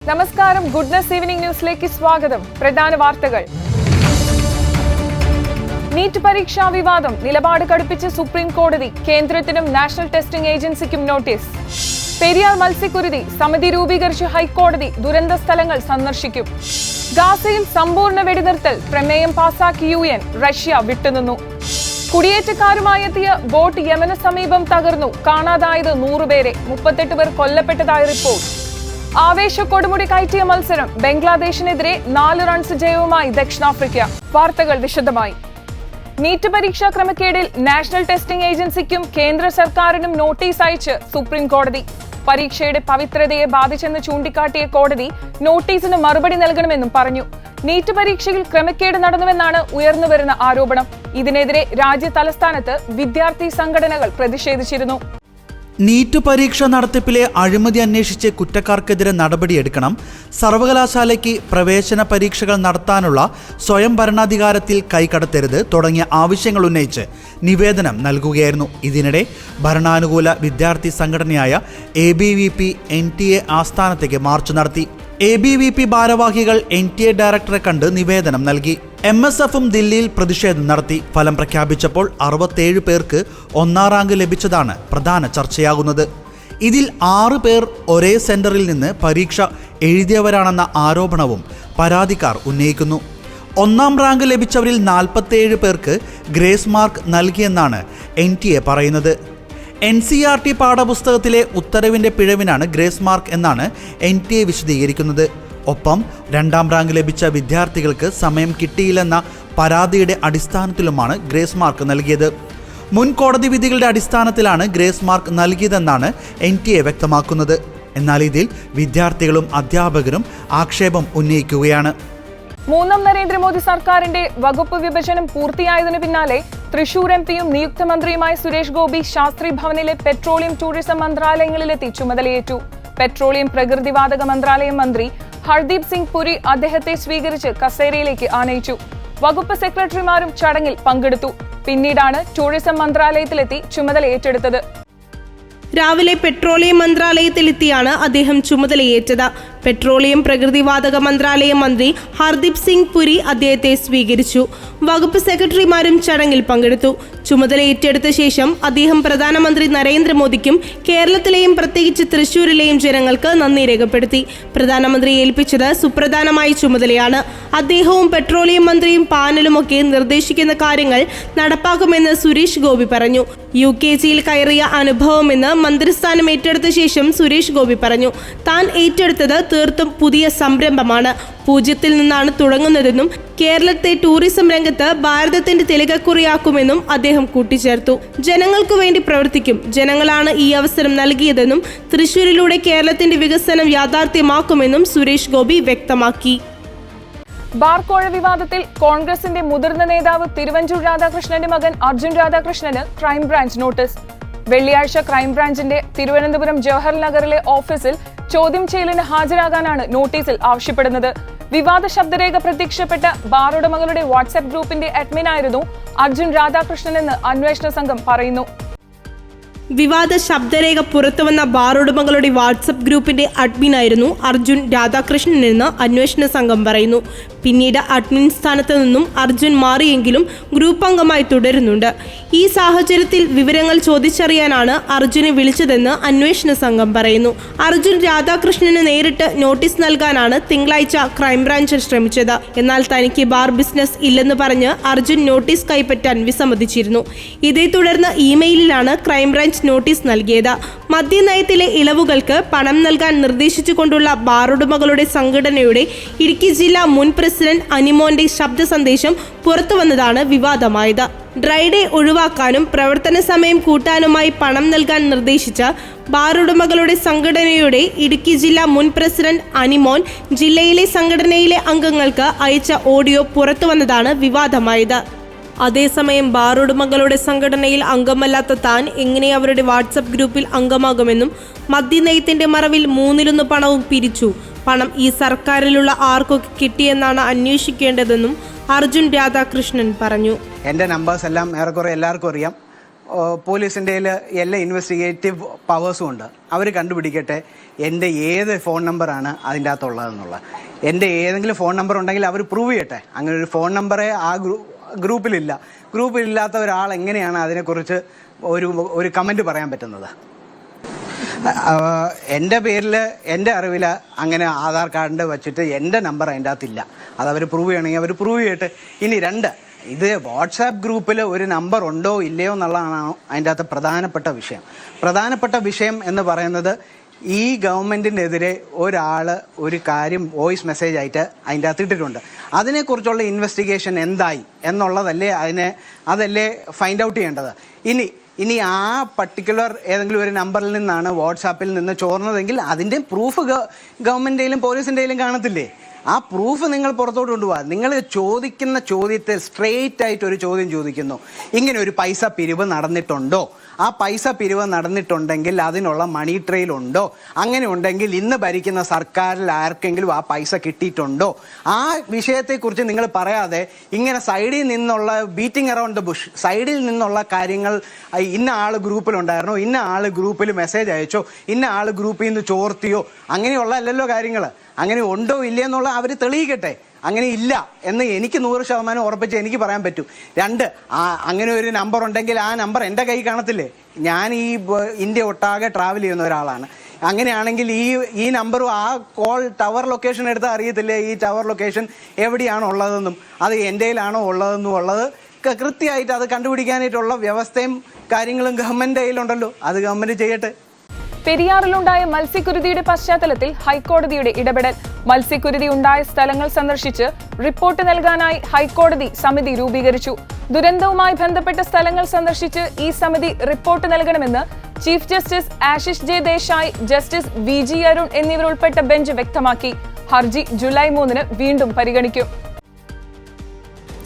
നമസ്കാരം, goodness evening ന്യൂസിലേക്ക് സ്വാഗതം. പ്രധാന വാർത്തകൾ. നീറ്റ് പരീക്ഷാ വിവാദം നിലപാട് കടുപ്പിച്ച് സുപ്രീം കോടതി. കേന്ദ്രത്തിനും നാഷണൽ ടെസ്റ്റിംഗ് ഏജൻസിക്കും നോട്ടീസ്. പെരിയാർ മത്സ്യക്കുരുതി സമിതി രൂപീകരിച്ച് ഹൈക്കോടതി. ദുരന്ത സ്ഥലങ്ങൾ സന്ദർശിക്കും. ഗാസയിൽ സമ്പൂർണ്ണ വെടിനിർത്തൽ പ്രമേയം പാസാക്കി UN. റഷ്യ വിട്ടുനിന്നു. കുടിയേറ്റക്കാരുമായി എത്തിയ ബോട്ട് യമന് സമീപം തകർന്നു. കാണാതായത് 100 പേരെ. 38 പേർ കൊല്ലപ്പെട്ടതായി റിപ്പോർട്ട്. ആവേശ കൊടുമുടി കയറ്റിയ മത്സരം. ബംഗ്ലാദേശിനെതിരെ 4 റൺസ് ജയവുമായി ദക്ഷിണാഫ്രിക്ക. വാർത്തകൾ വിശദമായി. നീറ്റ് പരീക്ഷാ ക്രമക്കേടിൽ നാഷണൽ ടെസ്റ്റിംഗ് ഏജൻസിക്കും കേന്ദ്ര സർക്കാരിനും നോട്ടീസ് അയച്ച് സുപ്രീം കോടതി. പരീക്ഷയുടെ പവിത്രതയെ ബാധിച്ചെന്ന് ചൂണ്ടിക്കാട്ടിയ കോടതി നോട്ടീസിന് മറുപടി നൽകണമെന്നും പറഞ്ഞു. നീറ്റ് പരീക്ഷയിൽ ക്രമക്കേട് നടന്നുവെന്നാണ് ഉയർന്നുവരുന്ന ആരോപണം. ഇതിനെതിരെ രാജ്യ തലസ്ഥാനത്ത് വിദ്യാർത്ഥി സംഘടനകൾ പ്രതിഷേധിച്ചിരുന്നു. നീറ്റ് പരീക്ഷ നടത്തിപ്പിലെ അഴിമതി അന്വേഷിച്ച് കുറ്റക്കാർക്കെതിരെ നടപടിയെടുക്കണം, സർവകലാശാലയ്ക്ക് പ്രവേശന പരീക്ഷകൾ നടത്താനുള്ള സ്വയം ഭരണാധികാരത്തിൽ കൈകടത്തരുത് തുടങ്ങിയ ആവശ്യങ്ങൾ ഉന്നയിച്ച് നിവേദനം നൽകുകയായിരുന്നു. ഇതിനിടെ ഭരണാനുകൂല വിദ്യാർത്ഥി സംഘടനയായ ABVP NTA ആസ്ഥാനത്തേക്ക് മാർച്ച് നടത്തി. ABVP ഭാരവാഹികൾ NTA ഡയറക്ടറെ കണ്ട് നിവേദനം നൽകി. MSFും ദില്ലിയിൽ പ്രതിഷേധം നടത്തി. ഫലം പ്രഖ്യാപിച്ചപ്പോൾ 67 പേർക്ക് 1ാം റാങ്ക് ലഭിച്ചതാണ് പ്രധാന ചർച്ചയാകുന്നത്. ഇതിൽ 6 പേർ ഒരേ സെന്ററിൽ നിന്ന് പരീക്ഷ എഴുതിയവരാണെന്ന ആരോപണവും പരാതിക്കാർ ഉന്നയിക്കുന്നു. 1ാം റാങ്ക് ലഭിച്ചവരിൽ 47 പേർക്ക് ഗ്രേസ് മാർക്ക് നൽകിയെന്നാണ് NTA പറയുന്നത്. NCERT പാഠപുസ്തകത്തിലെ ഉത്തരവിന്റെ പിഴവിനാണ് ഗ്രേസ് മാർക്ക് എന്നാണ് NTA വിശദീകരിക്കുന്നത്. ഒപ്പം 2ാം റാങ്ക് ലഭിച്ച വിദ്യാർത്ഥികൾക്ക് സമയം കിട്ടിയില്ലെന്ന പരാതിയുടെ അടിസ്ഥാനത്തിലുമാണ് ഗ്രേസ് മാർക്ക് നൽകിയത്. മുൻ കോടതി വിധികളുടെ അടിസ്ഥാനത്തിലാണ് ഗ്രേസ് മാർക്ക് നൽകിയതെന്നാണ് NTA വ്യക്തമാക്കുന്നത്. എന്നാൽ ഇതിൽ വിദ്യാർത്ഥികളും അധ്യാപകരും ആക്ഷേപം ഉന്നയിക്കുകയാണ്. 3ാം നരേന്ദ്രമോദി സർക്കാരിന്റെ വകുപ്പ് വിഭജനം പൂർത്തിയായതിനു പിന്നാലെ തൃശൂർ MPയും നിയുക്ത മന്ത്രിയുമായ സുരേഷ് ഗോപി ശാസ്ത്രി ഭവനിലെ പെട്രോളിയം ടൂറിസം മന്ത്രാലയങ്ങളിലെത്തി ചുമതലയേറ്റു. പെട്രോളിയം പ്രകൃതിവാതക മന്ത്രാലയം മന്ത്രി ഹർദീപ് സിംഗ് പുരി അദ്ദേഹത്തെ സ്വീകരിച്ച് കസേരയിലേക്ക് ആനയിച്ചു. വകുപ്പ് സെക്രട്ടറിമാരും ചടങ്ങിൽ പങ്കെടുത്തു. പിന്നീടാണ് ടൂറിസം മന്ത്രാലയത്തിലെത്തി ചുമതല ഏറ്റെടുത്തത്. രാവിലെ പെട്രോളിയം മന്ത്രാലയത്തിലെത്തിയാണ് അദ്ദേഹം ചുമതലയേറ്റത്. പെട്രോളിയം പ്രകൃതിവാതക മന്ത്രാലയം മന്ത്രി ഹർദീപ് സിംഗ് പുരി അദ്ദേഹത്തെ സ്വീകരിച്ചു. വകുപ്പ് സെക്രട്ടറിമാരും ചടങ്ങിൽ പങ്കെടുത്തു. ചുമതല ഏറ്റെടുത്ത ശേഷം അദ്ദേഹം പ്രധാനമന്ത്രി നരേന്ദ്രമോദിക്കും കേരളത്തിലെയും പ്രത്യേകിച്ച് തൃശൂരിലെയും ജനങ്ങൾക്ക് നന്ദി രേഖപ്പെടുത്തി. പ്രധാനമന്ത്രി ഏൽപ്പിച്ചത് സുപ്രധാനമായ ചുമതലയാണ്. അദ്ദേഹവും പെട്രോളിയം മന്ത്രിയും പാനലുമൊക്കെ നിർദ്ദേശിക്കുന്ന കാര്യങ്ങൾ നടപ്പാക്കുമെന്ന് സുരേഷ് ഗോപി പറഞ്ഞു. UKGയിൽ കയറിയ അനുഭവമെന്ന് മന്ത്രിസ്ഥാനം ഏറ്റെടുത്ത ശേഷം സുരേഷ് ഗോപി പറഞ്ഞു. താൻ ഏറ്റെടുത്തത് തീർത്തും പുതിയ സംരംഭമാണ്. 0-ൽ നിന്നാണ് തുടങ്ങുന്നതെന്നും കേരളത്തെ ടൂറിസം രംഗത്ത് ഭാരതത്തിന്റെ തിലകക്കുറിയാക്കുമെന്നും അദ്ദേഹം കൂട്ടിച്ചേർത്തു. ജനങ്ങൾക്കു വേണ്ടി പ്രവർത്തിക്കും. ജനങ്ങളാണ് ഈ അവസരം നൽകിയതെന്നും തൃശൂരിലൂടെ കേരളത്തിന്റെ വികസനം യാഥാർത്ഥ്യമാക്കുമെന്നും സുരേഷ് ഗോപി വ്യക്തമാക്കി. ബാർക്കോഴ വിവാദത്തിൽ കോൺഗ്രസിന്റെ മുതിർന്ന നേതാവ് തിരുവഞ്ചൂർ രാധാകൃഷ്ണന്റെ മകൻ അർജുൻ രാധാകൃഷ്ണന് ക്രൈംബ്രാഞ്ച് നോട്ടീസ്. വെള്ളിയാഴ്ച ക്രൈംബ്രാഞ്ചിന്റെ തിരുവനന്തപുരം ജവഹർ നഗറിലെ ഓഫീസിൽ ചോദ്യം ചെയ്യലിന് ഹാജരാകാനാണ് നോട്ടീസിൽ ആവശ്യപ്പെടുന്നത്. വിവാദ ശബ്ദരേഖ പ്രത്യക്ഷപ്പെട്ട ബാർ ഉടമകളുടെ വാട്സ്ആപ്പ് ഗ്രൂപ്പിന്റെ അഡ്മിനായിരുന്നു അർജുൻ രാധാകൃഷ്ണനെന്ന് അന്വേഷണ സംഘം പറയുന്നു. വിവാദ ശബ്ദരേഖ പുറത്തുവന്ന ബാർ ഉടമകളുടെ വാട്സപ്പ് ഗ്രൂപ്പിന്റെ അഡ്മിനായിരുന്നു അർജുൻ രാധാകൃഷ്ണനെന്ന് അന്വേഷണ സംഘം പറയുന്നു. പിന്നീട് അഡ്മിൻ സ്ഥാനത്ത് നിന്നും അർജുൻ മാറിയെങ്കിലും ഗ്രൂപ്പ് അംഗമായി തുടരുന്നുണ്ട്. ഈ സാഹചര്യത്തിൽ വിവരങ്ങൾ ചോദിച്ചറിയാനാണ് അർജുനെ വിളിച്ചതെന്ന് അന്വേഷണ സംഘം പറയുന്നു. അർജുൻ രാധാകൃഷ്ണന് നേരിട്ട് നോട്ടീസ് നൽകാനാണ് തിങ്കളാഴ്ച ക്രൈംബ്രാഞ്ച് ശ്രമിച്ചത്. എന്നാൽ തനിക്ക് ബാർ ബിസിനസ് ഇല്ലെന്ന് പറഞ്ഞ് അർജുൻ നോട്ടീസ് കൈപ്പറ്റാൻ വിസമ്മതിച്ചിരുന്നു. ഇതേ തുടർന്ന് ഇമെയിലിലാണ് ക്രൈംബ്രാഞ്ച് നോട്ടീസ് നൽകിയത്. മദ്യനയത്തിലെ ഇളവുകൾക്ക് പണം നൽകാൻ നിർദ്ദേശിച്ചുകൊണ്ടുള്ള ബാറുടമകളുടെ സംഘടനയുടെ ഇടുക്കി ജില്ലാ മുൻ പ്രസിഡന്റ് അനിമോന്റെ ശബ്ദ സന്ദേശം പുറത്തുവന്നതാണ് വിവാദമായത്. ഡ്രൈഡേ ഒഴിവാക്കാനും പ്രവർത്തന സമയം കൂട്ടാനുമായി പണം നൽകാൻ നിർദ്ദേശിച്ച ബാറുടമകളുടെ സംഘടനയുടെ ഇടുക്കി ജില്ലാ മുൻ പ്രസിഡന്റ് അനിമോൻ ജില്ലയിലെ സംഘടനയിലെ അംഗങ്ങൾക്ക് അയച്ച ഓഡിയോ പുറത്തുവന്നതാണ് വിവാദമായത്. അതേസമയം ബാറുടമകളുടെ സംഘടനയിൽ അംഗമല്ലാത്ത താൻ എങ്ങനെ അവരുടെ വാട്സപ്പ് ഗ്രൂപ്പിൽ അംഗമാകുമെന്നും മദ്യനയത്തിന്റെ മറവിൽ 1/3 പണവും പിരിച്ചു. പണം ഈ സർക്കാരിലുള്ള ആർക്കൊക്കെ കിട്ടിയെന്നാണ് അന്വേഷിക്കേണ്ടതെന്നും അർജുൻ രാധാകൃഷ്ണൻ പറഞ്ഞു. എൻ്റെ നമ്പേഴ്സ് എല്ലാം ഏറെക്കുറെ എല്ലാവർക്കും അറിയാം. പോലീസിൻ്റെ എല്ലാ ഇൻവെസ്റ്റിഗേറ്റീവ് പവേഴ്സും ഉണ്ട്. അവർ കണ്ടുപിടിക്കട്ടെ എൻ്റെ ഏത് ഫോൺ നമ്പറാണ് അതിൻ്റെ അകത്തുള്ളതെന്നുള്ളത്. എൻ്റെ ഏതെങ്കിലും ഫോൺ നമ്പർ ഉണ്ടെങ്കിൽ അവർ പ്രൂവ് ചെയ്യട്ടെ. അങ്ങനെ ഒരു ഫോൺ നമ്പറേ ആ ഗ്രൂപ്പിലില്ലാത്ത ഒരാൾ എങ്ങനെയാണ് അതിനെക്കുറിച്ച് ഒരു കമൻറ്റ് പറയാൻ പറ്റുന്നത്? എൻ്റെ പേരിൽ എൻ്റെ അറിവിൽ അങ്ങനെ ആധാർ കാർഡിൻ്റെ വെച്ചിട്ട് എൻ്റെ നമ്പർ അതിൻ്റെ അകത്തില്ല. അതവർ പ്രൂവ് ചെയ്യണമെങ്കിൽ അവർ പ്രൂവ് ചെയ്യട്ടെ. ഇനി 2, ഇത് വാട്സാപ്പ് ഗ്രൂപ്പിൽ ഒരു നമ്പർ ഉണ്ടോ ഇല്ലയോ എന്നുള്ളതാണ് അതിൻ്റെ അകത്ത് പ്രധാനപ്പെട്ട വിഷയം എന്ന് പറയുന്നത്, ഈ ഗവൺമെൻറ്റിനെതിരെ ഒരു കാര്യം വോയിസ് മെസ്സേജ് ആയിട്ട് അതിൻ്റെ അകത്ത് ഇട്ടിട്ടുണ്ട്. അതിനെക്കുറിച്ചുള്ള ഇൻവെസ്റ്റിഗേഷൻ എന്തായി എന്നുള്ളതല്ലേ അതല്ലേ ഫൈൻഡ് ഔട്ട് ചെയ്യേണ്ടത്. ഇനി ആ പർട്ടിക്കുലർ ഏതെങ്കിലും ഒരു നമ്പറിൽ നിന്നാണ് വാട്സാപ്പിൽ നിന്ന് ചോർന്നതെങ്കിൽ അതിൻ്റെ പ്രൂഫ് ഗവൺമെൻറ്റിൻ്റെയും പോലീസിൻ്റെയും കാണത്തില്ലേ? ആ പ്രൂഫ് നിങ്ങൾ പുറത്തോട്ട് കൊണ്ടുപോകാം. നിങ്ങൾ ചോദിക്കുന്ന ചോദ്യത്തിൽ സ്ട്രെയിറ്റ് ആയിട്ട് ഒരു ചോദ്യം ചോദിക്കുന്നു, ഇങ്ങനെ ഒരു പൈസ പിരിവ് നടന്നിട്ടുണ്ടോ? ആ പൈസ പിരിവ് നടന്നിട്ടുണ്ടെങ്കിൽ അതിനുള്ള മണി ട്രെയിൽ ഉണ്ടോ? അങ്ങനെ ഉണ്ടെങ്കിൽ ഇന്ന് ഭരിക്കുന്ന സർക്കാരിൽ ആർക്കെങ്കിലും ആ പൈസ കിട്ടിയിട്ടുണ്ടോ? ആ വിഷയത്തെക്കുറിച്ച് നിങ്ങൾ പറയാതെ ഇങ്ങനെ സൈഡിൽ നിന്നുള്ള ബീറ്റിംഗ് അറൗണ്ട് ദ ബുഷ്, സൈഡിൽ നിന്നുള്ള കാര്യങ്ങൾ, ഇന്ന ആൾ ഗ്രൂപ്പിലുണ്ടായിരുന്നോ, ഇന്ന ആൾ ഗ്രൂപ്പിൽ മെസ്സേജ് അയച്ചോ, ഇന്ന ആൾ ഗ്രൂപ്പിൽ നിന്ന് ചോർത്തിയോ, അങ്ങനെയുള്ള അല്ലല്ലോ കാര്യങ്ങൾ. അങ്ങനെ ഉണ്ടോ ഇല്ല എന്നുള്ള അവർ തെളിയിക്കട്ടെ. അങ്ങനെ ഇല്ല എന്ന് എനിക്ക് 100% ഉറപ്പിച്ച് എനിക്ക് പറയാൻ പറ്റും. 2, അങ്ങനെ ഒരു നമ്പർ ഉണ്ടെങ്കിൽ ആ നമ്പർ എൻ്റെ കൈ കാണത്തില്ലേ? ഞാൻ ഈ ഇന്ത്യ ഒട്ടാകെ ട്രാവൽ ചെയ്യുന്ന ഒരാളാണ്. അങ്ങനെയാണെങ്കിൽ ഈ നമ്പറും ആ കോൾ ടവർ ലൊക്കേഷൻ എടുത്താൽ അറിയത്തില്ലേ ഈ ടവർ ലൊക്കേഷൻ എവിടെയാണോ ഉള്ളതെന്നും അത് എൻ്റെയിലാണോ ഉള്ളതെന്നും ഉള്ളത് കൃത്യമായിട്ട് അത് കണ്ടുപിടിക്കാനായിട്ടുള്ള വ്യവസ്ഥയും കാര്യങ്ങളും ഗവൺമെൻറ് കയ്യിലുണ്ടല്ലോ. അത് ഗവൺമെൻറ് ചെയ്യട്ടെ. പെരിയാറിലുണ്ടായ മത്സ്യക്കുരുതിയുടെ പശ്ചാത്തലത്തിൽ ഹൈക്കോടതിയുടെ ഇടപെടൽ. മത്സ്യക്കുരുതി ഉണ്ടായ സ്ഥലങ്ങൾ സന്ദർശിച്ച് റിപ്പോർട്ട് നൽകാനായി ഹൈക്കോടതി സമിതി രൂപീകരിച്ചു. ദുരന്തവുമായി ബന്ധപ്പെട്ട സ്ഥലങ്ങൾ സന്ദർശിച്ച് ഈ സമിതി റിപ്പോർട്ട് നൽകണമെന്ന് chief justice Ashish J Desai, justice VG Arun എന്നിവരുൾപ്പെട്ട ബെഞ്ച് വ്യക്തമാക്കി. ഹർജി ജൂലൈ 3 വീണ്ടും പരിഗണിക്കും.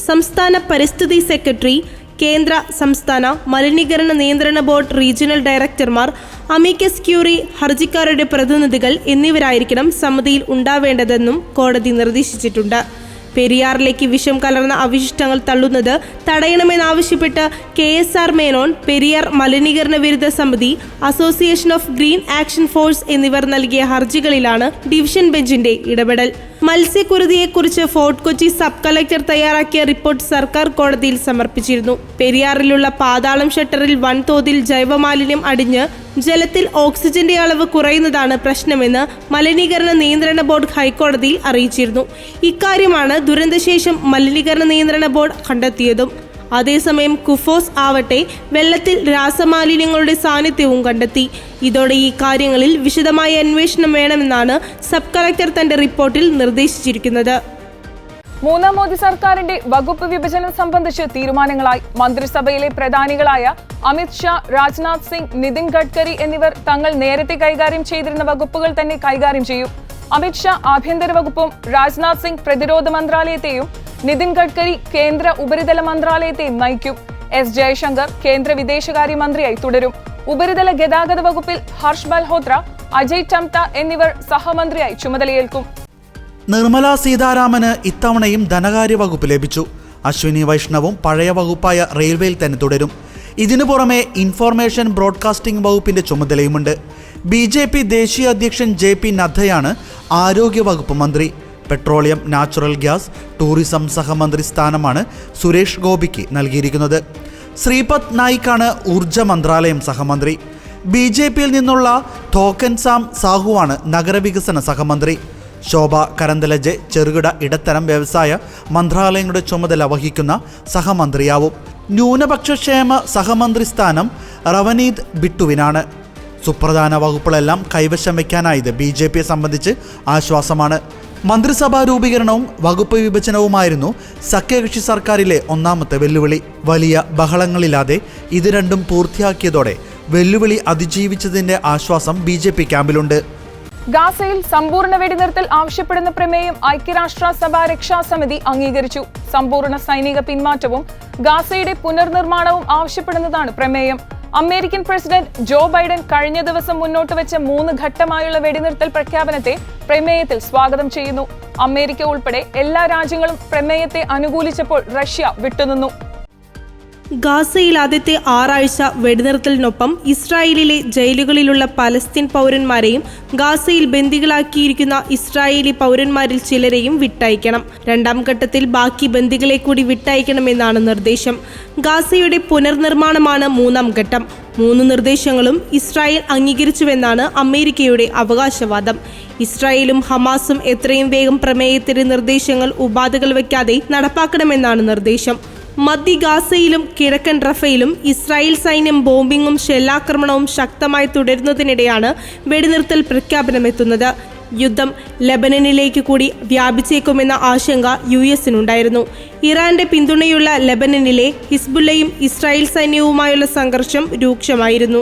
സംസ്ഥാന പരിസ്ഥിതി സെക്രട്ടറി, കേന്ദ്ര സംസ്ഥാന മലിനീകരണ നിയന്ത്രണ ബോർഡ് റീജിയണൽ ഡയറക്ടർമാർ, അമിക്കസ് ക്യൂറി, ഹർജിക്കാരുടെ പ്രതിനിധികൾ എന്നിവരായിരിക്കണം സമിതിയിൽ ഉണ്ടാവേണ്ടതെന്നും കോടതി നിർദ്ദേശിച്ചിട്ടുണ്ട്. പെരിയാറിലേക്ക് വിഷം കലർന്ന അവശിഷ്ടങ്ങൾ തള്ളുന്നത് തടയണമെന്നാവശ്യപ്പെട്ട് KSR മേനോൻ, പെരിയാർ മലിനീകരണ വിരുദ്ധ സമിതി, association of green action force എന്നിവർ നൽകിയ ഹർജികളിലാണ് ഡിവിഷൻ ബെഞ്ചിന്റെ ഇടപെടൽ. മത്സ്യക്കുരുതിയെക്കുറിച്ച് ഫോർട്ട് കൊച്ചി സബ് കളക്ടർ തയ്യാറാക്കിയ റിപ്പോർട്ട് സർക്കാർ കോടതിയിൽ സമർപ്പിച്ചിരുന്നു. പെരിയാറിലുള്ള പാതാളം ഷട്ടറിൽ വൻതോതിൽ ജൈവമാലിന്യം അടിഞ്ഞ് ജലത്തിൽ ഓക്സിജന്റെ അളവ് കുറയുന്നതാണ് പ്രശ്നമെന്ന് മലിനീകരണ നിയന്ത്രണ ബോർഡ് ഹൈക്കോടതിയിൽ അറിയിച്ചിരുന്നു. ഇക്കാര്യമാണ് ദുരന്തശേഷം മലിനീകരണ നിയന്ത്രണ ബോർഡ് കണ്ടെത്തിയതും. അതേസമയം കുഫോസ് ആവട്ടെ വെള്ളത്തിൽ രാസമാലിന്യങ്ങളുടെ സാന്നിധ്യവും കണ്ടെത്തി. ഇതോടെ ഈ കാര്യങ്ങളിൽ വിശദമായ അന്വേഷണം വേണമെന്നാണ് സബ് കളക്ടർ തന്റെ റിപ്പോർട്ടിൽ നിർദ്ദേശിച്ചിരിക്കുന്നത്. മൂന്നാം മോദി സർക്കാരിന്റെ വകുപ്പ് വിഭജനം സംബന്ധിച്ച് തീരുമാനങ്ങളായി. മന്ത്രിസഭയിലെ പ്രധാനികളായ അമിത് ഷാ, രാജ്നാഥ് സിംഗ്, നിതിൻ ഗഡ്കരി എന്നിവർ തങ്ങൾ നേരത്തെ കൈകാര്യം ചെയ്തിരുന്ന വകുപ്പുകൾ തന്നെ കൈകാര്യം ചെയ്യും. അമിത് ഷാ ആഭ്യന്തര വകുപ്പും, രാജ്നാഥ് സിംഗ് പ്രതിരോധ മന്ത്രാലയത്തെയും, നിതിൻ ഗഡ്കരി കേന്ദ്ര ഉപരിതല മന്ത്രാലയത്തെയും നയിക്കും. എസ് ജയശങ്കർ കേന്ദ്ര വിദേശകാര്യ മന്ത്രിയായി തുടരും. ഉപരിതല ഗതാഗത വകുപ്പിൽ ഹർഷ് മൽഹോത്ര, അജയ് ടംത എന്നിവർ സഹമന്ത്രിയായി ചുമതലയേൽക്കും. നിർമ്മല സീതാരാമന് ഇത്തവണയും ധനകാര്യ വകുപ്പ് ലഭിച്ചു. അശ്വിനി വൈഷ്ണവും പഴയ വകുപ്പായ റെയിൽവേയിൽ തന്നെ തുടരും. ഇതിനു പുറമെ ഇൻഫോർമേഷൻ ബ്രോഡ്കാസ്റ്റിംഗ് വകുപ്പിന്റെ ചുമതലയുമുണ്ട്. BJP ദേശീയ അധ്യക്ഷൻ JP നദ്ദയാണ് ആരോഗ്യവകുപ്പ് മന്ത്രി. പെട്രോളിയം, നാച്ചുറൽ ഗ്യാസ്, ടൂറിസം സഹമന്ത്രി സ്ഥാനമാണ് സുരേഷ് ഗോപിക്ക് നൽകിയിരിക്കുന്നത്. ശ്രീപദ് നായിക്കാണ് ഊർജ മന്ത്രാലയം സഹമന്ത്രി. BJPയിൽ നിന്നുള്ള തോക്കൻ സാം സാഹുവാണ് നഗരവികസന സഹമന്ത്രി. ശോഭ കരന്തലജെ ചെറുകിട ഇടത്തരം വ്യവസായ മന്ത്രാലയങ്ങളുടെ ചുമതല വഹിക്കുന്ന സഹമന്ത്രിയാവും. ന്യൂനപക്ഷക്ഷേമ സഹമന്ത്രി സ്ഥാനം റവനീത് ബിട്ടുവിനാണ്. സുപ്രധാന വകുപ്പുകളെല്ലാം കൈവശം വയ്ക്കാനായത് BJPയെ സംബന്ധിച്ച് ആശ്വാസമാണ്. മന്ത്രിസഭാ രൂപീകരണവും വകുപ്പ് വിഭജനവുമായിരുന്നു സഖ്യകക്ഷി സർക്കാരിലെ ഒന്നാമത്തെ വെല്ലുവിളി. വലിയ ബഹളങ്ങളില്ലാതെ ഇത് രണ്ടും പൂർത്തിയാക്കിയതോടെ വെല്ലുവിളി അതിജീവിച്ചതിന്റെ ആശ്വാസം BJP ക്യാമ്പിലുണ്ട്. ഗാസയിൽ സമ്പൂർണ്ണ വെടിനിർത്തൽ ആവശ്യപ്പെടുന്ന പ്രമേയം ഐക്യരാഷ്ട്രസഭ രക്ഷാസമിതി അംഗീകരിച്ചു. സമ്പൂർണ്ണ സൈനിക പിന്മാറ്റവും ഗാസയുടെ പുനർനിർമ്മാണവും ആവശ്യപ്പെടുന്നതാണ് പ്രമേയം. അമേരിക്കൻ പ്രസിഡന്റ് ജോ ബൈഡൻ കഴിഞ്ഞ ദിവസം മുന്നോട്ട് വെച്ച 3 ഘട്ടമായുള്ള വെടിനിർത്തൽ പ്രഖ്യാപനത്തെ പ്രമേയത്തിൽ സ്വാഗതം ചെയ്യുന്നു. അമേരിക്ക ഉൾപ്പെടെ എല്ലാ രാജ്യങ്ങളും പ്രമേയത്തെ അനുകൂലിച്ചപ്പോൾ റഷ്യ വിട്ടുനിന്നു. ഗാസയിൽ ആദ്യത്തെ 6 ആഴ്ച വെടിനിർത്തലിനൊപ്പം ഇസ്രായേലിലെ ജയിലുകളിലുള്ള പലസ്തീൻ പൗരന്മാരെയും ഗാസയിൽ ബന്ദികളാക്കിയിരിക്കുന്ന ഇസ്രായേലി പൗരന്മാരിൽ ചിലരെയും വിട്ടയക്കണം. 2ാം ഘട്ടത്തിൽ ബാക്കി ബന്ദികളെ കൂടി വിട്ടയക്കണമെന്നാണ് നിർദ്ദേശം. ഗാസയുടെ പുനർനിർമ്മാണമാണ് 3ാം ഘട്ടം. 3 നിർദ്ദേശങ്ങളും ഇസ്രായേൽ അംഗീകരിച്ചുവെന്നാണ് അമേരിക്കയുടെ അവകാശവാദം. ഇസ്രായേലും ഹമാസും എത്രയും വേഗം പ്രമേയത്തിന്റെ നിർദ്ദേശങ്ങൾ ഉപാധികൾ വയ്ക്കാതെ നടപ്പാക്കണമെന്നാണ് നിർദ്ദേശം. മധ്യ ഗാസയിലും കിഴക്കൻ റഫയിലും ഇസ്രായേൽ സൈന്യം ബോംബിങ്ങും ഷെല്ലാക്രമണവും ശക്തമായി തുടരുന്നതിനിടെയാണ് വെടിനിർത്തൽ പ്രഖ്യാപനമെത്തുന്നത്. യുദ്ധം ലെബനനിലേക്ക് കൂടി വ്യാപിച്ചേക്കുമെന്ന ആശങ്ക US-നുണ്ടായിരുന്നു. ഇറാന്റെ പിന്തുണയുള്ള ലെബനനിലെ ഹിസ്ബുള്ളയും ഇസ്രായേൽ സൈന്യവുമായുള്ള സംഘർഷം രൂക്ഷമായിരുന്നു.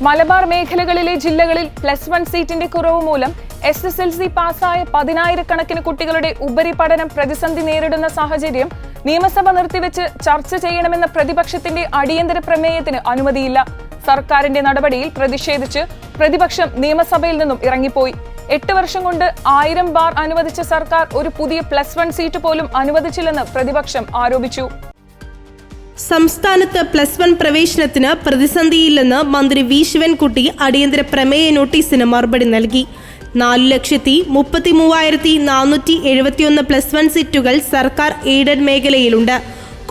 മലബാർ മേഖലകളിലെ ജില്ലകളിൽ +1 സീറ്റിന്റെ കുറവ് മൂലം SSLC പാസ്സായ 10,000-കണക്കിന് കുട്ടികളുടെ ഉപരിപഠനം പ്രതിസന്ധി നേരിടുന്ന സാഹചര്യം നിയമസഭ നിർത്തിവെച്ച് ചർച്ച ചെയ്യണമെന്ന പ്രതിപക്ഷത്തിന്റെ അടിയന്തര പ്രമേയത്തിന് അനുമതിയില്ല. സർക്കാരിന്റെ നടപടിയിൽ പ്രതിഷേധിച്ച് പ്രതിപക്ഷം നിയമസഭയിൽ നിന്നും ഇറങ്ങിപ്പോയി. 8 വർഷം കൊണ്ട് 1000 ബാർ അനുവദിച്ച സർക്കാർ ഒരു പുതിയ +1 സീറ്റ് പോലും അനുവദിച്ചില്ലെന്ന് പ്രതിപക്ഷം ആരോപിച്ചു. സംസ്ഥാനത്ത് +1 പ്രവേശനത്തിന് പ്രതിസന്ധിയില്ലെന്ന് മന്ത്രി വി ശിവൻകുട്ടി അടിയന്തര പ്രമേയ നോട്ടീസിന് മറുപടി നൽകി. 4,33,471 +1 സീറ്റുകൾ സർക്കാർ എയ്ഡഡ് മേഖലയിലുണ്ട്.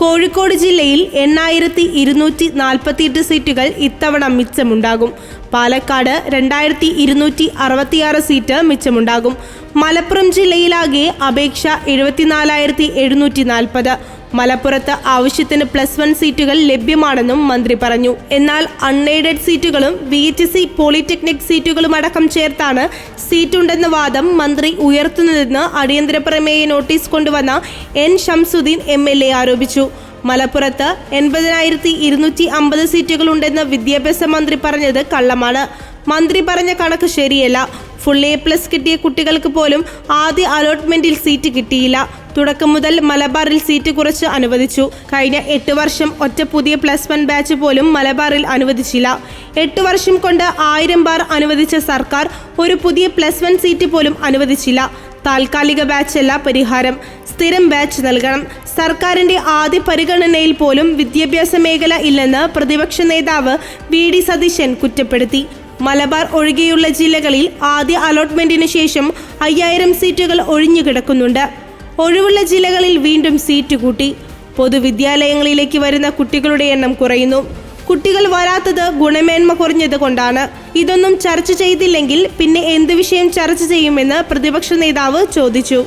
കോഴിക്കോട് ജില്ലയിൽ 8,248 സീറ്റുകൾ ഇത്തവണ മിച്ചമുണ്ടാകും. പാലക്കാട് 2,266 സീറ്റ് മിച്ചമുണ്ടാകും. മലപ്പുറം ജില്ലയിലാകെ അപേക്ഷ 74,740. മലപ്പുറത്ത് ആവശ്യത്തിന് +1 സീറ്റുകൾ ലഭ്യമാണെന്നും മന്ത്രി പറഞ്ഞു. എന്നാൽ അൺഎയ്ഡഡ് സീറ്റുകളും VHC പോളിടെക്നിക് സീറ്റുകളും അടക്കം ചേർത്താണ് സീറ്റുണ്ടെന്ന വാദം മന്ത്രി ഉയർത്തുന്നതെന്ന് അടിയന്തര പ്രമേയ നോട്ടീസ് കൊണ്ടുവന്ന N ഷംസുദ്ദീൻ MLA ആരോപിച്ചു. മലപ്പുറത്ത് 80,250 സീറ്റുകളുണ്ടെന്ന് വിദ്യാഭ്യാസ മന്ത്രി പറഞ്ഞത് കള്ളമാണ്. മന്ത്രി പറഞ്ഞ കണക്ക് ശരിയല്ല. ഫുൾ A+ കിട്ടിയ കുട്ടികൾക്ക് പോലും ആദ്യ അലോട്ട്മെന്റിൽ സീറ്റ് കിട്ടിയില്ല. തുടക്കം മുതൽ മലബാറിൽ സീറ്റ് കുറച്ച് അനുവദിച്ചു. കഴിഞ്ഞ 8 വർഷം ഒറ്റ പുതിയ +1 ബാച്ച് പോലും മലബാറിൽ അനുവദിച്ചില്ല. 8 വർഷം കൊണ്ട് 1000 ബാർ അനുവദിച്ച സർക്കാർ ഒരു പുതിയ +1 സീറ്റ് പോലും അനുവദിച്ചില്ല. താൽക്കാലിക ബാച്ചല്ല പരിഹാരം, സ്ഥിരം ബാച്ച് നൽകണം. സർക്കാരിന്റെ ആദ്യ പരിഗണനയിൽ പോലും വിദ്യാഭ്യാസ മേഖല ഇല്ലെന്ന് പ്രതിപക്ഷ നേതാവ് VD സതീശൻ കുറ്റപ്പെടുത്തി. മലബാർ ഒഴികെയുള്ള ജില്ലകളിൽ ആദ്യ അലോട്ട്മെന്റിന് ശേഷം 5000 സീറ്റുകൾ ഒഴിഞ്ഞുകിടക്കുന്നുണ്ട്. ഒഴിവുള്ള ജില്ലകളിൽ വീണ്ടും സീറ്റ് കൂട്ടി. പൊതുവിദ്യാലയങ്ങളിലേക്ക് വരുന്ന കുട്ടികളുടെ എണ്ണം കുറയുന്നു. കുട്ടികൾ വരാത്തത് ഗുണമേന്മ കുറഞ്ഞത് കൊണ്ടാണ്. ഇതൊന്നും ചർച്ച ചെയ്തില്ലെങ്കിൽ പിന്നെ എന്ത് വിഷയം ചർച്ച ചെയ്യുമെന്ന് പ്രതിപക്ഷ നേതാവ് ചോദിച്ചു.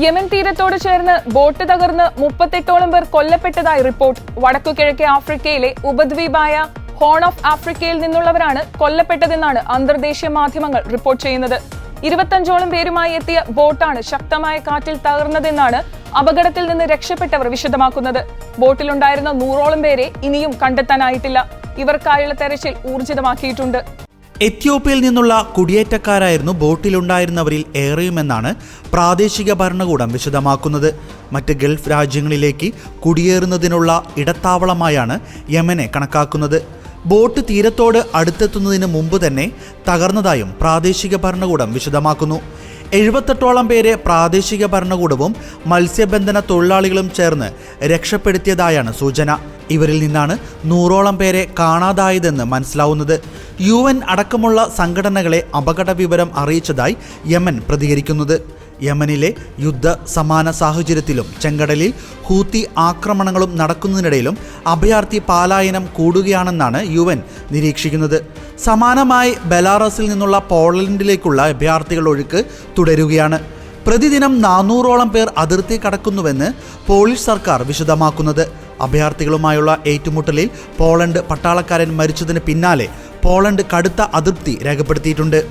യമൻ തീരത്തോട് ചേർന്ന് ബോട്ട് തകർന്ന് 38ഓളം പേർ കൊല്ലപ്പെട്ടതായി റിപ്പോർട്ട്. വടക്കുകിഴക്കേ ആഫ്രിക്കയിലെ ഉപദ്വീപായ ഹോൺ ഓഫ് ആഫ്രിക്കയിൽ നിന്നുള്ളവരാണ് കൊല്ലപ്പെട്ടതെന്നാണ് അന്തർദേശീയ മാധ്യമങ്ങൾ റിപ്പോർട്ട് ചെയ്യുന്നത്. 25ഓളം പേരുമായി എത്തിയ ബോട്ടാണ് ശക്തമായ കാറ്റിൽ തകർന്നതെന്നാണ് അപകടത്തിൽ നിന്ന് രക്ഷപ്പെട്ടവർ വിശദമാക്കുന്നത്. ബോട്ടിലുണ്ടായിരുന്ന 100ഓളം പേരെ ഇനിയും കണ്ടെത്താനായിട്ടില്ല. ഇവർക്കായുള്ള തെരച്ചിൽ ഊർജിതമാക്കിയിട്ടുണ്ട്. എത്യോപ്യയിൽ നിന്നുള്ള കുടിയേറ്റക്കാരായിരുന്നു ബോട്ടിലുണ്ടായിരുന്നവരിൽ ഏറെയുമെന്നാണ് പ്രാദേശിക ഭരണകൂടം വിശദമാക്കുന്നത്. മറ്റ് ഗൾഫ് രാജ്യങ്ങളിലേക്ക് കുടിയേറുന്നതിനുള്ള ഇടത്താവളമായാണ് യമനെ കണക്കാക്കുന്നത്. ബോട്ട് തീരത്തോട് അടുത്തെത്തുന്നതിന് മുമ്പ് തന്നെ തകർന്നതായും പ്രാദേശിക ഭരണകൂടം വിശദമാക്കുന്നു. 78ഓളം പേരെ പ്രാദേശിക ഭരണകൂടവും മത്സ്യബന്ധന തൊഴിലാളികളും ചേർന്ന് രക്ഷപ്പെടുത്തിയതായാണ് സൂചന. ഇവരിൽ നിന്നാണ് 100ഓളം പേരെ കാണാതായതെന്ന് മനസ്സിലാവുന്നത്. UN അടക്കമുള്ള സംഘടനകളെ അപകട വിവരം അറിയിച്ചതായി യമൻ പ്രതികരിക്കുന്നത്. യമനിലെ യുദ്ധ സമാന സാഹചര്യത്തിലും ചെങ്കടലിൽ ഹൂത്തി ആക്രമണങ്ങളും നടക്കുന്നതിനിടയിലും അഭയാർത്ഥി പലായനം കൂടുകയാണെന്നാണ് UN നിരീക്ഷിക്കുന്നത്. സമാനമായി ബെലാറസിൽ നിന്നുള്ള പോളണ്ടിലേക്കുള്ള അഭയാർത്ഥികൾ ഒഴുക്ക് തുടരുകയാണ്. പ്രതിദിനം 400ഓളം പേർ അതിർത്തി കടക്കുന്നുവെന്ന് പോളിഷ് സർക്കാർ വിശദമാക്കുന്നത്. അഭയാർത്ഥികളുമായുള്ള ഏറ്റുമുട്ടലിൽ പോളണ്ട് പട്ടാളക്കാരൻ മരിച്ചതിന് പിന്നാലെ പോളണ്ട് കടുത്ത അതൃപ്തി രേഖപ്പെടുത്തിയിട്ടുണ്ട്.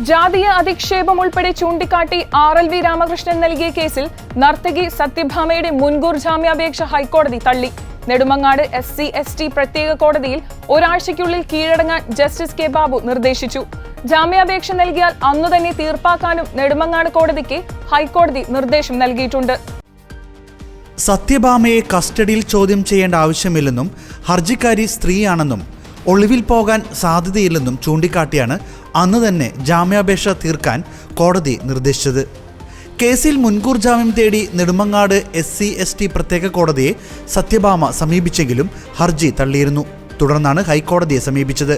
ജാതീയ അധിക്ഷേപം ഉൾപ്പെടെ ചൂണ്ടിക്കാട്ടി RLV രാമകൃഷ്ണൻ നൽകിയ കേസിൽ നർത്തകി സത്യഭാമയുടെ മുൻകൂർ ജാമ്യാപേക്ഷ ഹൈക്കോടതി തള്ളി. നെടുമങ്ങാട് SC/ST പ്രത്യേക കോടതിയിൽ ഒരാഴ്ചയ്ക്കുള്ളിൽ കീഴടങ്ങാൻ ജസ്റ്റിസ് K. ബാബു നിർദ്ദേശിച്ചു. ജാമ്യാപേക്ഷ നൽകിയാൽ അന്നുതന്നെ തീർപ്പാക്കാനും നെടുമങ്ങാട് കോടതിക്ക് ഹൈക്കോടതി നിർദ്ദേശം നൽകിയിട്ടുണ്ട്. സത്യഭാമയെ കസ്റ്റഡിയിൽ ചോദ്യം ചെയ്യേണ്ട ആവശ്യമില്ലെന്നും ഹർജിക്കാരി സ്ത്രീയാണെന്നും ഒളിവിൽ പോകാൻ സാധ്യതയില്ലെന്നും ചൂണ്ടിക്കാട്ടിയാണ് അന്ന് തന്നെ ജാമ്യാപേക്ഷ തീർക്കാൻ കോടതി നിർദ്ദേശിച്ചത്. കേസിൽ മുൻകൂർ ജാമ്യം തേടി നെടുമങ്ങാട് SC/ST പ്രത്യേക കോടതിയെ സത്യഭാമ സമീപിച്ചെങ്കിലും ഹർജി തള്ളിയിരുന്നു. തുടർന്നാണ് ഹൈക്കോടതിയെ സമീപിച്ചത്.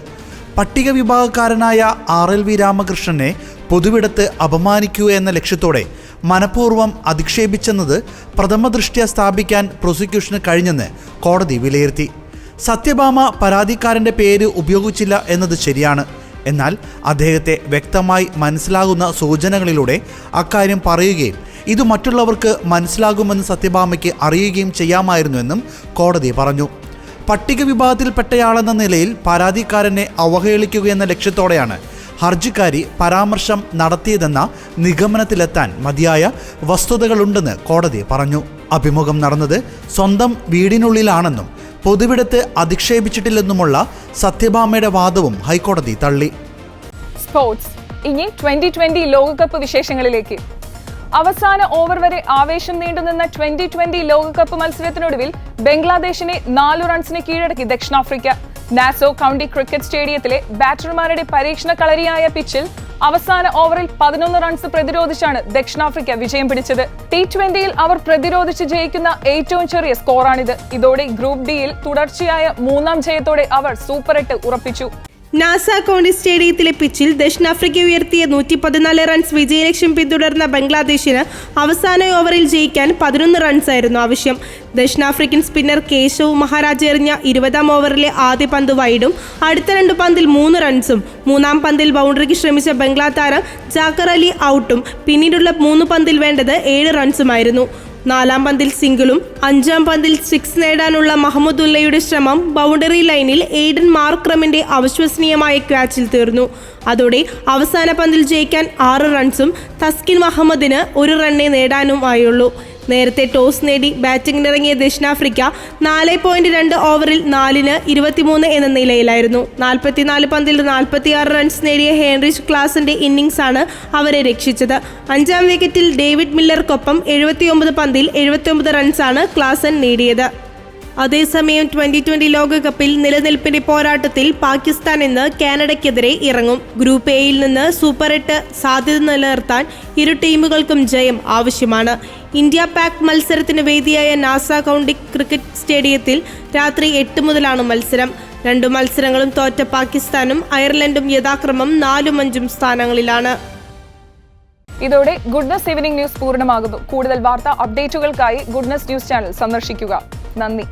പട്ടിക വിഭാഗക്കാരനായ RLV രാമകൃഷ്ണനെ പൊതുവിടത്ത് അപമാനിക്കുക എന്ന ലക്ഷ്യത്തോടെ മനഃപൂർവ്വം അധിക്ഷേപിച്ചെന്നത് പ്രഥമദൃഷ്ട്യാ സ്ഥാപിക്കാൻ പ്രോസിക്യൂഷന് കഴിഞ്ഞെന്ന് കോടതി വിലയിരുത്തി. സത്യഭാമ പരാതിക്കാരൻ്റെ പേര് ഉപയോഗിച്ചില്ല എന്നത് ശരിയാണ്. എന്നാൽ അദ്ദേഹത്തെ വ്യക്തമായി മനസ്സിലാകുന്ന സൂചനകളിലൂടെ അക്കാര്യം പറയുകയും ഇത് മറ്റുള്ളവർക്ക് മനസ്സിലാകുമെന്ന് സത്യഭാമയ്ക്ക് അറിയുകയും ചെയ്യാമായിരുന്നുവെന്നും കോടതി പറഞ്ഞു. പട്ടിക വിഭാഗത്തിൽപ്പെട്ടയാളെന്ന നിലയിൽ പരാതിക്കാരനെ അവഹേളിക്കുകയെന്ന ലക്ഷ്യത്തോടെയാണ് ഹർജിക്കാരി പരാമർശം നടത്തിയതെന്ന നിഗമനത്തിലെത്താൻ മതിയായ വസ്തുതകളുണ്ടെന്ന് കോടതി പറഞ്ഞു. അഭിമുഖം നടന്നത് സ്വന്തം വീടിനുള്ളിലാണെന്നും പൊതുവിടത്ത് അധിക്ഷേപിച്ചിട്ടില്ലെന്നുമുള്ള സത്യഭാമയുടെ വാദവും ഹൈക്കോടതി തള്ളി. സ്പോർട്സ്. ഇനി 2020 ലോകകപ്പ് വിശേഷങ്ങളിലേക്ക്. അവസാന ഓവർ വരെ ആവേശം നീണ്ടുനിന്ന 2020 ലോകകപ്പ് മത്സരത്തിനൊടുവിൽ ബംഗ്ലാദേശിനെ 4 റൺസിന് കീഴടക്കി ദക്ഷിണാഫ്രിക്ക. നാസോ കൗണ്ടി ക്രിക്കറ്റ് സ്റ്റേഡിയത്തിലെ ബാറ്റർമാരുടെ പരീക്ഷണ കളരിയായ പിച്ചിൽ അവസാന ഓവറിൽ 11 റൺസ് പ്രതിരോധിച്ചാണ് ദക്ഷിണാഫ്രിക്ക വിജയം പിടിച്ചത്. T20യിൽ അവർ പ്രതിരോധിച്ച് ജയിക്കുന്ന ഏറ്റവും ചെറിയ സ്കോറാണിത്. ഇതോടെ ഗ്രൂപ്പ് ഡിയിൽ തുടർച്ചയായ 3ാം ജയത്തോടെ അവർ സൂപ്പർ 8 ഉറപ്പിച്ചു. നാസ കൗണ്ടി സ്റ്റേഡിയത്തിലെ പിച്ചിൽ ദക്ഷിണാഫ്രിക്ക ഉയർത്തിയ 114 റൺസ് വിജയലക്ഷ്യം പിന്തുടർന്ന ബംഗ്ലാദേശിന് അവസാന ഓവറിൽ ജയിക്കാൻ 11 റൺസായിരുന്നു ആവശ്യം. ദക്ഷിണാഫ്രിക്കൻ സ്പിന്നർ കേശവ് മഹാരാജ് എറിഞ്ഞ 20ാം ഓവറിലെ ആദ്യ പന്ത് വൈഡും അടുത്ത 2 പന്തിൽ 3 റൺസും 3ാം പന്തിൽ ബൗണ്ടറിക്ക് ശ്രമിച്ച ബംഗ്ലാ താരം ജാക്കർ അലി ഔട്ടും പിന്നീടുള്ള 3 പന്തിൽ വേണ്ടത് 7 റൺസുമായിരുന്നു. 4ാം പന്തിൽ സിംഗിളും 5ാം പന്തിൽ 6 നേടാനുള്ള മഹമ്മദുല്ലയുടെ ശ്രമം ബൗണ്ടറി ലൈനിൽ എയ്ഡൻ മാർക്രമിന്റെ അവിശ്വസനീയമായ ക്യാച്ചിൽ തീർന്നു. അതോടെ അവസാന പന്തിൽ ജയിക്കാൻ 6 റൺസും തസ്കിൻ മുഹമ്മദിന് 1 റണ്ണേ നേടാനുമായുള്ളൂ. നേരത്തെ ടോസ് നേടി ബാറ്റിംഗിനിറങ്ങിയ ദക്ഷിണാഫ്രിക്ക 4.2 ഓവറിൽ 4-ന് 23 എന്ന നിലയിലായിരുന്നു. 44 പന്തിൽ 46 റൺസ് നേടിയ ഹെൻറിച്ച് ക്ലാസന്റെ ഇന്നിംഗ്സാണ് അവരെ രക്ഷിച്ചത്. 5ാം വിക്കറ്റിൽ ഡേവിഡ് മില്ലർക്കൊപ്പം 79 പന്തിൽ 79 റൺസാണ് ക്ലാസൻ നേടിയത്. അതേസമയം 2020 ലോകകപ്പിൽ നിലനിൽപ്പിന്റെ പോരാട്ടത്തിൽ പാകിസ്ഥാൻ ഇന്ന് കാനഡയ്ക്കെതിരെ ഇറങ്ങും. ഗ്രൂപ്പ് എയിൽ നിന്ന് സൂപ്പർ 8 സാധ്യത നിലനിർത്താൻ ഇരു ടീമുകൾക്കും ജയം ആവശ്യമാണ്. ഇന്ത്യ പാക് മത്സരത്തിന് വേദിയായ നാസ കൗണ്ടി ക്രിക്കറ്റ് സ്റ്റേഡിയത്തിൽ രാത്രി 8 മുതലാണ് മത്സരം. 2 മത്സരങ്ങളും തോറ്റ പാകിസ്ഥാനും അയർലൻഡും യഥാക്രമം 4ഉം 5ഉം സ്ഥാനങ്ങളിലാണ്. ഇതോടെ ഗുഡ്നസ് ഈവനിംഗ് ന്യൂസ് പൂർണ്ണമാകുന്നു. കൂടുതൽ വാർത്താ അപ്ഡേറ്റുകൾക്കായി ഗുഡ്നസ് ന്യൂസ് ചാനൽ സന്ദർശിക്കുക. നന്ദി.